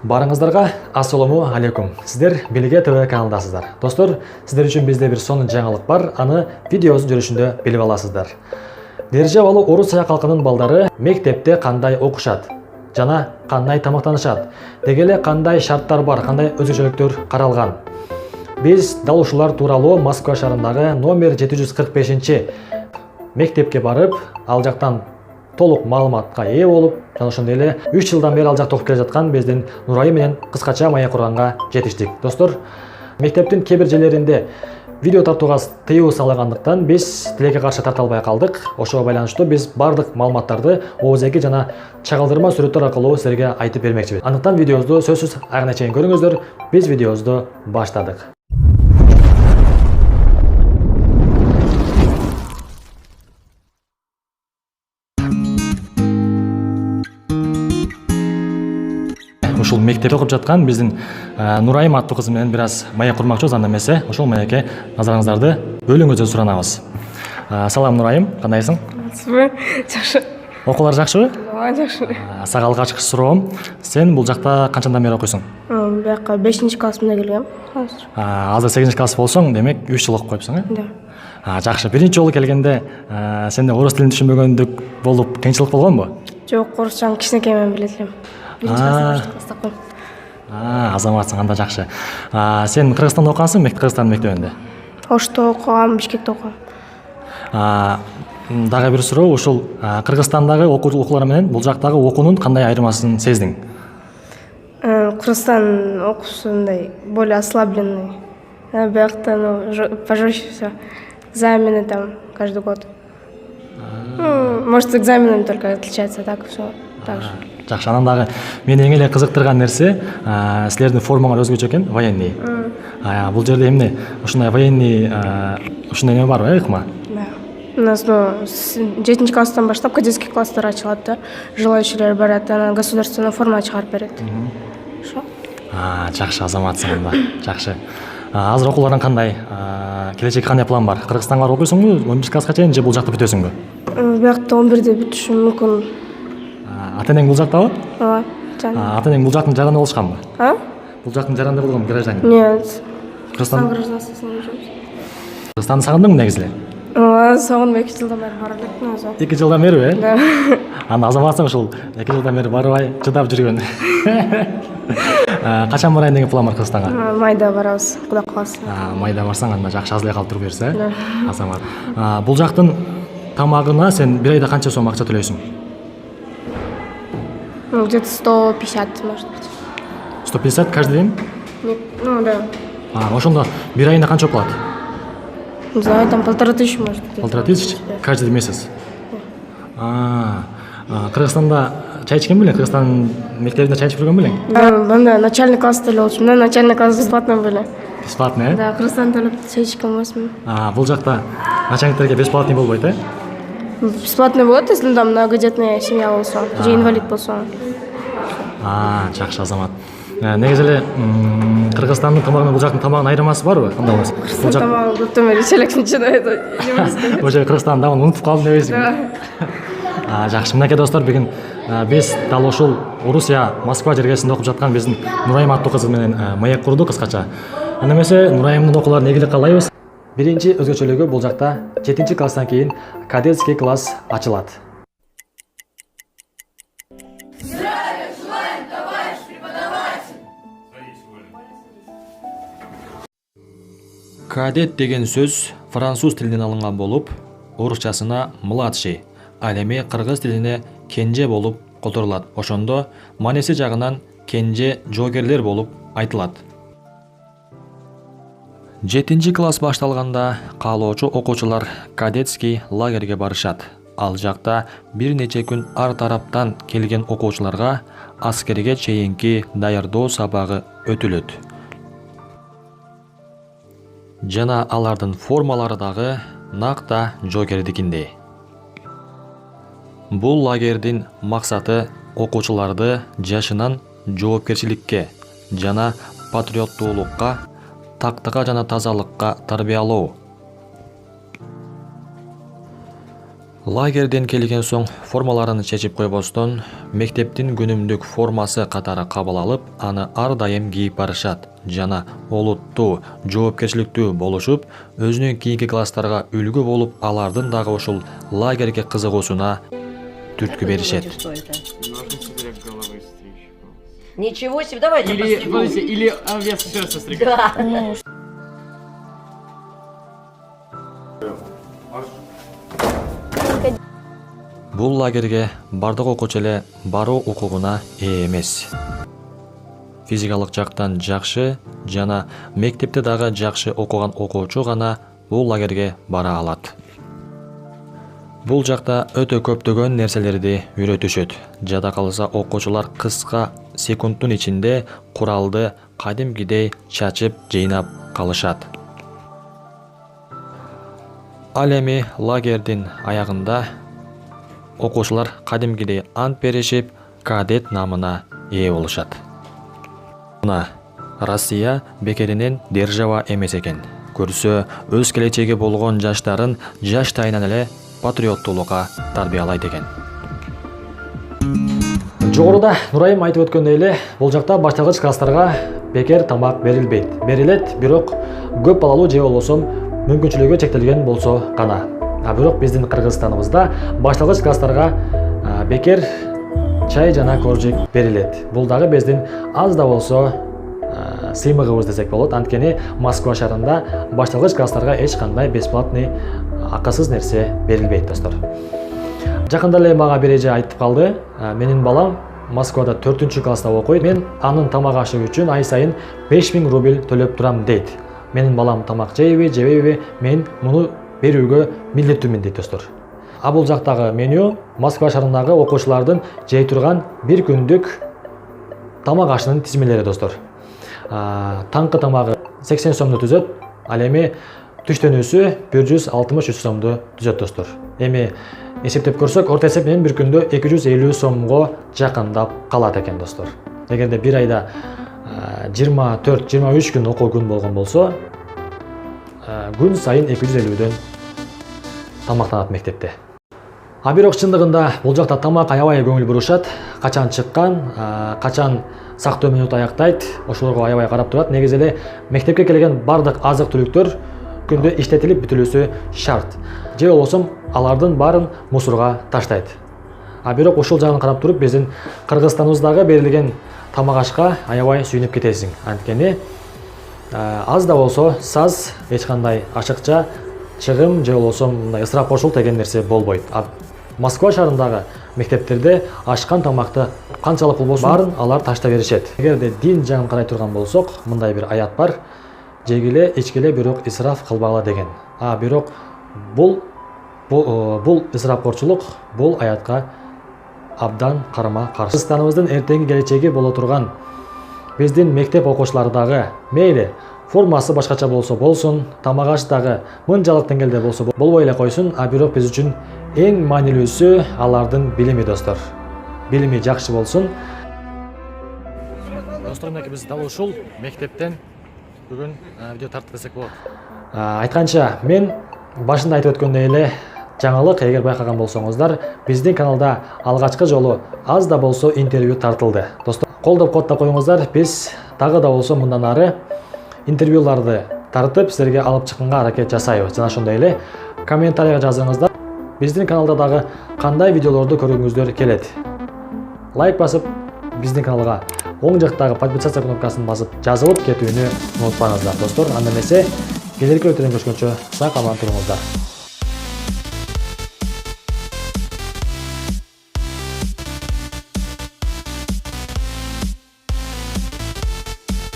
Барыңыздарга ассаламу алейкум. Сиздер Билге ТВ каналдасыздар. Достор, сиздер үчүн бизде бир сонун жаңылык бар. Аны видеобуздун жүрүшүндө билип аласыздар. Державалуу Орусия калкынын балдары мектепте кандай окушат жана кандай тамактанышат, деги эле кандай шарттар бар, кандай өзгөчөлүктөр каралган. Биз дал ушулар тууралуу Москва шаарындагы номер 745 мектепке барып, ал жактан толук маалыматка ээ болуп, жана ошондой эле 3 жылдан бери ал жакта окуп келе жаткан биздин Нурайым менен кыскача маек курганга жетиштик. Достор, мектептин кээ бир жерлеринде видео тартууга тыюу салынгандыктан биз тилекке каршы тарта албай калдык. Ошого байланыштуу биз бардык маалыматтарды оозеги жана чагылдырма сүрөттөр аркылуу силерге айтып бермекчибиз. Андыктан видеобузду сөзсүз аягына чейин көрүңүздөр. Биз видеобузду баштадык. Ушул мектепте окуп жаткан биздин Нурайым аттуу кызы менен бир аз маек курмакчыбыз. Анда эмесе ошол маекке назарыңыздарды бөлүңүздөр суранабыз. Салам Нурайым, кандайсың? Жакшы. Окуулар жакшыбы? Ооба, жакшы. Сага алгачкы суроом. Сен бул жакта канчадан бери окуйсуң? Бияка 5-классымда келгем. Азыр 8-класс болсоң, демек 3 жыл окуп коюпсуң, э? Да. Жакшы. Биринчи жолу келгенде сенде орус тилин түшүнбөгөндүк болуп кыйынчылык болгонбу? Жок, орусчаны кичинекей менен билет элем. Азаматсың, анда жакшы. Сен Кыргызстанда окугансың, Кыргызстан мектебинде? Ошто окугам, Бишкекте окугам. Дагы бир суроо, ушул Кыргызстандагы окуулар менен бул жактагы окуунун кандай айырмасын сездиң? Кыргызстан окуусундай более ослабленный. Биякта пожестче все. Экзамены там каждый год. Может, экзаменами только отличается, так все так же. Жакшы. Анан дагы мени эң эле кызыктырган нерсе, силердин формаңар өзгөчө экен, военный. Бул жерде эмне? Ушундай военный ушундай неме барбы, ыкма? Да. У нас 7 класстан баштап кадетский класстар ачылат да. Желающийлер барат, ана государственная форма чыгарып берет. Ошо. Жакшы, азаматсың анда. Жакшы. Азыр окууларың кандай? Келечекке кандай план бар? Кыргызстанга барып окуйсуңбу? 11-класска чейин же бул жакта бүтөсүңбү? Биякта 11-де бүтүшүм мүмкүн. Ата-энең бул жактабы? Ооба. Ата-энең бул жактын жараны болушканбы? Бул жактын жаранында болгонбу, гражданин? Нет. Кыргызстан гражданствосун жүрөбүз. Кыргызстанды сагындыңбы негизи эле? Ооба, сагындым, 2 жылдан бери барып электим өзү. 2 жылдан бери, э? Да. Анда азаматсың ушул 2 жылдан бери барбай чыдап жүргөн. Качан барайын деген план бар Кыргызстанга? Майда барабыз, Кудай кааласа. Майда барсаң, анда жакшы аз эле калып туруп берсе, азамат. Бул жактын тамагына сен бир айда канча сом акча төлөйсүң? Где-то 150, может быть. 150 каждый день? Да. Ошондо бир айында канча болот? Не знаю, там 1500, может быть. 1500 каждый месяц? Кыргызстанда чай ичкен белең? Кыргызстан мектебинде чай ичип жүргөн белең? Да, начальный класста эле болчумун. Начальный класс бесплатно были. Бесплатно, э? Да, Кыргызстанда эле чай ичкен эмесмин. Бул жакта начальниктерге бесплатный болбойт, э? Бесплатный болот, если там многодетная семья болсо, же инвалид болсо. Жакшы, азамат. Негизи эле Кыргызстандын тамагына бул жактын тамагынын айырмасы барбы? Кандай болот? Кыргызстан тамагы көптөн бери челек начинает. Уже Кыргызстандын тамагын унутуп калдым дебейсиңби? Жакшы, мынакей достор, бүгүн биз дал ушул Орусия Москва жергесинде окуп жаткан биздин Нурайым аттуу кызы менен маек курдук кыскача. Анда эмесе Нурайымдын окууларын ийгилик каалайбыз. Биринчи өзгөчөлүгү бул жакта 7-класстан кийин кадетский класс ачылат. Кадет деген сөз француз тилинен алынган болуп, орусчасына младший, ал эми кыргыз тилине кенже болуп которулат. Ошондо мааниси жагынан кенже жоокерлер болуп айтылат. 7-класс башталганда каалоочу окуучулар кадетский лагерге барышат. Ал жакта бир нече күн ар тараптан келген окуучуларга аскерге чейинки даярдоо сабагы өтүлөт. Жана алардын формалары дагы накта жоокердикиндей. Бул лагердин максаты окуучуларды жашынан жоопкерчиликке жана патриоттуулукка, тактыга жана тазалыкка тарбиялоо. Лагерден келген соң формаларын чечип койбостон, мектептин күнүмдүк формасы катары кабыл алып, аны ар дайым кийип барышат жана олуттуу, жоопкерчиликтүү болушуп, өзүнүн кийинки класстарга үлгү болуп, алардын дагы ушул лагерге кызыгуусуна түрткү беришет. Ножницы для головы стричь. Ничего себе, давайте постригу. Подождите, или вес еще раз состригать. Да. Бул лагерге бардык окуучу эле баруу укугуна ээ эмес. Физикалык жактан жакшы жана мектепте дагы жакшы окуган окуучу гана бул лагерге бара алат. Бул жакта өтө көптөгөн нерселерди үйрөтүшөт. Жада калса окуучулар кыска секундтун ичинде куралды кадимкидей чачып жыйнап калышат. Ал эми лагердин аягында окуучулар кадимкидей ант беришип, кадет намына ээ болушат. Мына Россия бекеринен держава эмес экен. Көрсө, өз келечеги болгон жаштарын жаштайынан эле патриоттуулукка тарбиялайт экен. Жогоруда Нурайым айтып өткөндөй эле, бул жакта башталгыч класстарга бекер тамак берилбейт. Берилет, бирок көп балалуу же болбосо мүмкүнчүлүгү чектелген болсо гана. Бирок биздин Кыргызстаныбызда башталгыч класстарга бекер чай жана коржик берилет. Бул дагы биздин аз да болсо сыймыгыбыз десек болот. Анткени Москва шаарында башталгыч класстарга эч кандай бесплатный акысыз нерсе берилбейт, достор. Жакында эле мага бир эже айтып калды, менин балам Москвада 4-класста окуйт. Мен анын тамак ашы үчүн ай сайын 5000 рубль төлөп турам дейт. Менин балам тамак жейби, жебейби, мен муну берүүгө милдеттүүмүн дейт, достор. Бул жактагы меню Москва шаарындагы окуучулардын жей турган бир күндүк тамак ашынын тизмелери, достор. Таңкы тамагы 80 сомду түзөт, ал эми түштөнүүсү 163 сомду түзөт, достор. Эми эсептеп көрсөк, орто эсеп менен бир күндө 250 сомго жакындап калат экен, достор. Эгерде бир айда 24-23 күн окуу күн болгон болсо, күн сайын 250дөн тамактанат мектепте. Бирок чындыгында бул жакта тамак аябай көңүл бурушат. Качан чыккан, качан сактоо минут аяктайт, ошолорго аябай карап турат. Негизи эле мектепке келген бардык азык-түлүктөр күндө иштетилип бүтүлүүсү шарт. Же болбосо алардын баарын мусорго таштайт. Бирок ушул жагын карап туруп, биздин Кыргызстаныбыздагы берилген тамак ашка аябай сүйүнүп кетесиң. Анткени аз да болсо саз, эч кандай ашыкча чыгым же болбосо мындай ысырапчылык деген нерсе болбойт. Москва шаарындагы мектептерде ашкан тамакты канчалык болбосун баарын алар таштай беришет. Эгерде дин жагын карай турган болсок, мындай бир аят бар: жегиле, ичкиле, бирок исраф кылбагыла деген. Бирок бул исрапчылык бул аятка абдан карама-каршы. Кыргызстаныбыздын эртеңки келечеги боло турган биздин мектеп окуучулары дагы мейли формасы башкача болсо болсун, тамак аш дагы мынчалык деңгээлде болсо болбой эле койсун, бирок биз үчүн эң маанилүүсү алардын билими, достор. Билими жакшы болсун. Достор, мынакей биз дал ушул мектептен бүгүн видео тарттык десек болот. Айтканча, мен башында айтып өткөндөй эле, жаңылык, эгер байкаган болсоңуздар, биздин каналда алгачкы жолу аз да болсо интервью тартылды. Достор, колдоп коттап коюңуздар, биз дагы да болсо мындан ары интервьюларды тартып силерге алып чыкканга аракет жасайбыз. Жана ошондой эле комментарийга жазыңыздар. Биздин каналда дагы кандай видеолорду көргүңүздөр келет. Лайк басып, биздин каналга оң жактагы подписаться кнопкасын басып, жазылып кетүүнү унутпаңыздар, достор. Анда эмесе, келерки өтөрүн көрүшкөнчө сак аман туруңуздар.